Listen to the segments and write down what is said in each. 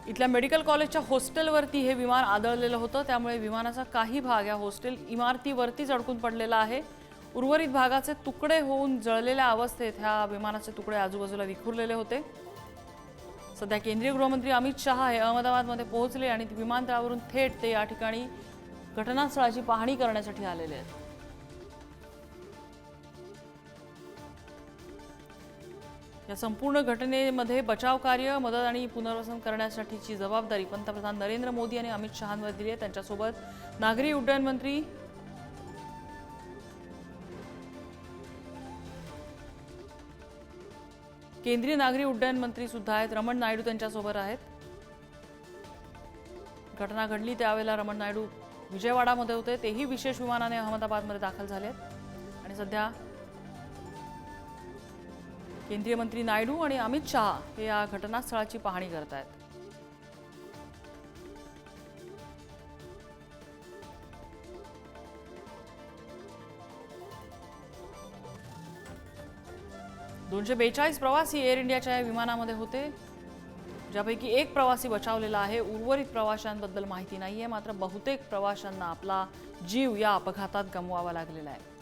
इथल्या मेडिकल कॉलेजच्या हॉस्टेलवरती हे विमान आदळलेलं होतं, त्यामुळे विमानाचा काही भाग या हॉस्टेल इमारतीवरतीच अडकून पडलेला आहे। उर्वरित भागाचे तुकडे होऊन जळलेल्या अवस्थेत ह्या विमानाचे तुकडे आजूबाजूला विखुरलेले होते। सध्या केंद्रीय गृहमंत्री अमित शहा हे अहमदाबादमध्ये पोहोचले आणि विमानतळावरून थेट ते या ठिकाणी घटनास्थळाची पाहणी करण्यासाठी आलेले आहेत। या संपूर्ण घटनेमध्ये बचाव कार्य, मदत आणि पुनर्वसन करण्यासाठीची जबाबदारी पंतप्रधान नरेंद्र मोदी आणि अमित शहांवर दिली आहे। त्यांच्यासोबत नागरी उड्डयन मंत्री केंद्रीय नागरी उड्डयन मंत्री सुद्धा आहेत, रमण नायडू त्यांच्यासोबत आहेत। घटना घडली त्यावेळेला रमण नायडू विजयवाडामध्ये होते, तेही विशेष विमानाने अहमदाबादमध्ये दाखल झाले आणि सध्या केंद्रीय मंत्री नायडू आणि अमित शहा हे या घटनास्थळाची पाहणी करत आहेत। दोनशे 42 प्रवासी एअर इंडियाच्या विमानामध्ये होते, ज्यापैकी एक प्रवासी बचावलेला आहे। उर्वरित प्रवाशांबद्दल माहिती नाहीये, मात्र बहुतेक प्रवाशांना आपला जीव या अपघातात गमवावा लागलेला आहे।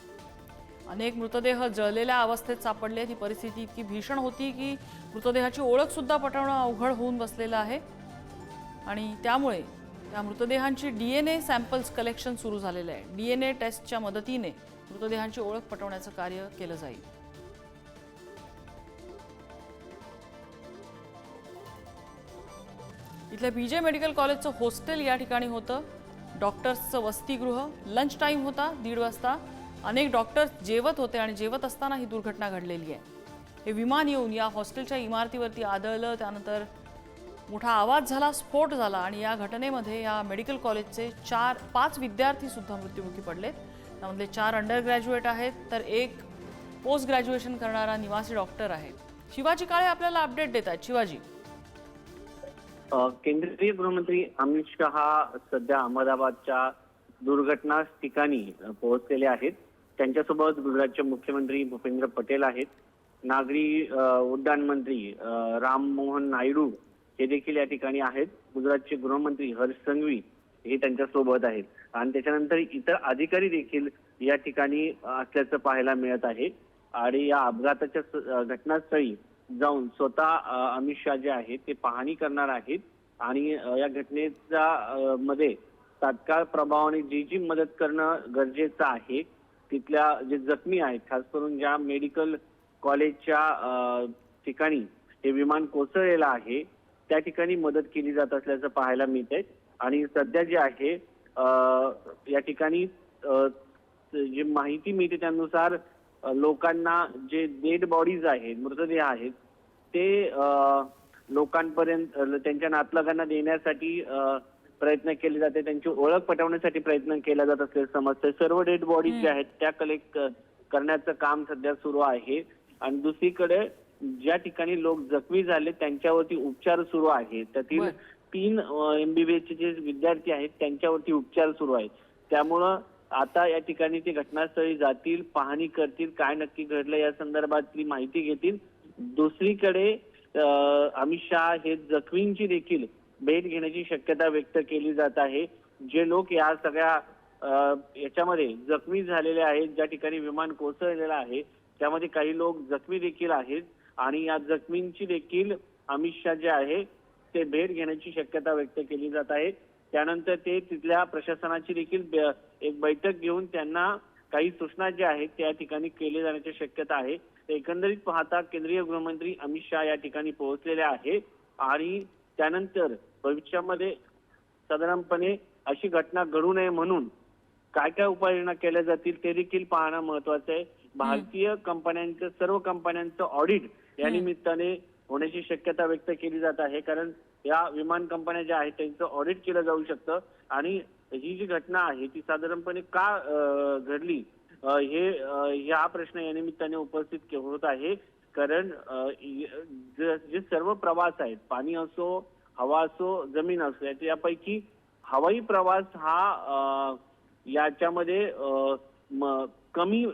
अनेक मृतदेह जळलेल्या अवस्थेत सापडले। ही परिस्थिती इतकी भीषण होती की मृतदेहाची ओळख सुद्धा पटवणं अवघड होऊन बसलेलं आहे आणि त्यामुळे या मृतदेहांची डीएनए सॅम्पल्स कलेक्शन सुरू झालेलं आहे। डीएनए टेस्टच्या मदतीने मृतदेहांची ओळख पटवण्याचं कार्य केलं जाईल। इथल्या बीजे मेडिकल कॉलेजचं हॉस्टेल या ठिकाणी होतं। डॉक्टर्सचं वसतिगृह, लंच टाइम होता 1:30 वाजता। अनेक डॉक्टर्स जेवत होते आणि जेवत असताना ही दुर्घटना घडलेली आहे। हे विमान येऊन या हॉस्टेलच्या इमारतीवरती आदळलं, त्यानंतर मोठा आवाज झाला, स्फोट झाला आणि या घटनेमध्ये या मेडिकल कॉलेजचे 5 विद्यार्थी सुद्धा मृत्युमुखी पडले। त्यामधले 4 अंडर ग्रॅज्युएट आहेत, तर एक पोस्ट ग्रॅज्युएशन करणारा निवासी डॉक्टर आहे। शिवाजी काळे आपल्याला अपडेट देत आहेत। शिवाजी, केंद्रीय गृहमंत्री अमित शहा सध्या अहमदाबादच्या दुर्घटना ठिकाणी पोहोचलेले आहेत। त्यांच्यासोबत गुजरातचे मुख्यमंत्री भूपेंद्र पटेल आहेत। नागरी उड्डाण मंत्री राम मोहन नायडू हे देखील या ठिकाणी आहेत। गुजरातचे गृहमंत्री हर्ष संघवी हे त्यांच्यासोबत आहेत आणि त्याच्यानंतर इतर अधिकारी देखील या ठिकाणी असल्याचं पाहायला मिळत आहे। आणि या अपघाताच्या घटनास्थळी जाऊन स्वतः अमित शहा जे आहेत ते पाहणी करणार आहेत आणि या घटनेचा मध्ये तात्काळ प्रभावाने जी मदत करणं गरजेचं आहे, तिथल्या जे जखमी आहेत, खास करून ज्या मेडिकल कॉलेजच्या ठिकाणी हे विमान कोसळलेलं आहे त्या ठिकाणी मदत केली जात असल्याचं पाहायला मिळतंय। आणि सध्या जे आहे या ठिकाणी जी माहिती मिळते त्यानुसार लोकांना जे डेड बॉडीज आहेत, मृतदेह आहेत, ते लोकांपर्यंत त्यांच्या नातलगांना देण्यासाठी प्रयत्न केले जाते, त्यांची ओळख पटवण्यासाठी प्रयत्न केला जात असल्याचं समजतंय। सर्व डेड बॉडीज ज्या आहेत त्या कलेक्ट करण्याचं काम सध्या सुरू आहे आणि दुसरीकडे ज्या ठिकाणी लोक जखमी झाले त्यांच्यावरती उपचार सुरू आहेत। त्यातील 3 MBBS जे विद्यार्थी आहेत त्यांच्यावरती उपचार सुरू आहेत। त्यामुळं आता या ठिकाणी ते घटनास्थळी जातील, पाहणी करतील, काय नक्की घडलं या संदर्भातली माहिती घेतील। दुसरीकडे अमित शहा हे जखमींची देखील भेट घेण्याची शक्यता व्यक्त केली जात आहे। जे लोक या सगळ्या याच्यामध्ये जखमी झालेले आहेत, ज्या ठिकाणी विमान कोसळलेलं आहे त्यामध्ये काही लोक जखमी देखील आहेत आणि या जखमींची देखील अमित शहा जे आहे ते भेट घेण्याची शक्यता व्यक्त केली जात आहे। त्यानंतर ते तिथल्या प्रशासनाची देखील एक बैठक घेऊन त्यांना काही सूचना ज्या आहेत त्या ठिकाणी केले जाण्याची शक्यता आहे। एकंदरीत पाहता केंद्रीय गृहमंत्री अमित शहा या ठिकाणी पोहोचलेले आहे आणि त्यानंतर भविष्यामध्ये साधारणपणे अशी घटना घडू नये म्हणून काय काय उपाययोजना केल्या जातील ते देखील पाहणं महत्वाचं आहे। भारतीय कंपन्यांचं, सर्व कंपन्यांचं ऑडिट या निमित्ताने होण्याची शक्यता व्यक्त केली जात आहे, कारण या विमान कंपन्या ज्या आहेत त्यांचं ऑडिट केलं जाऊ शकतं आणि ही जी घटना आहे ती साधारणपणे का घडली हा प्रश्न या निमित्ताने उपस्थित होत आहे। कारण जे सर्व प्रवास आहेत, पाणी असो, हवा असो, जमीन असो, यापैकी हवाई प्रवास हा याच्यामध्ये कमी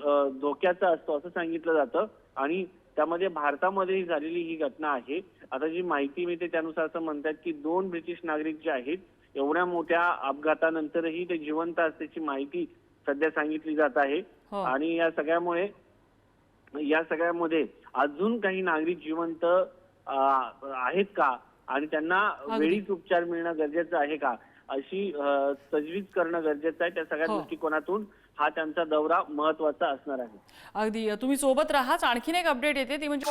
धोक्याचा असतो असं सांगितलं जातं आणि त्यामध्ये भारतामध्ये झालेली ही घटना आहे. आता जी माहिती मिळते त्यानुसार असं म्हणतात की 2 ब्रिटिश नागरिक जे आहेत एवढ्या मोठ्या अपघातानंतरही ते जिवंत असल्याची माहिती सध्या सांगितली जात आहे. हो. आणि या सगळ्यामध्ये अजून काही नागरिक जिवंत आहेत का आणि त्यांना अगदी. वेळीच उपचार मिळणं गरजेचं आहे का, अशी तजवीज करणं गरजेचं आहे. त्या सगळ्या हो. दृष्टिकोनातून हा त्यांचा दौरा महत्वाचा असणार आहे. अगदी तुम्ही सोबत राहाच. आणखीन एक अपडेट येते ती म्हणजे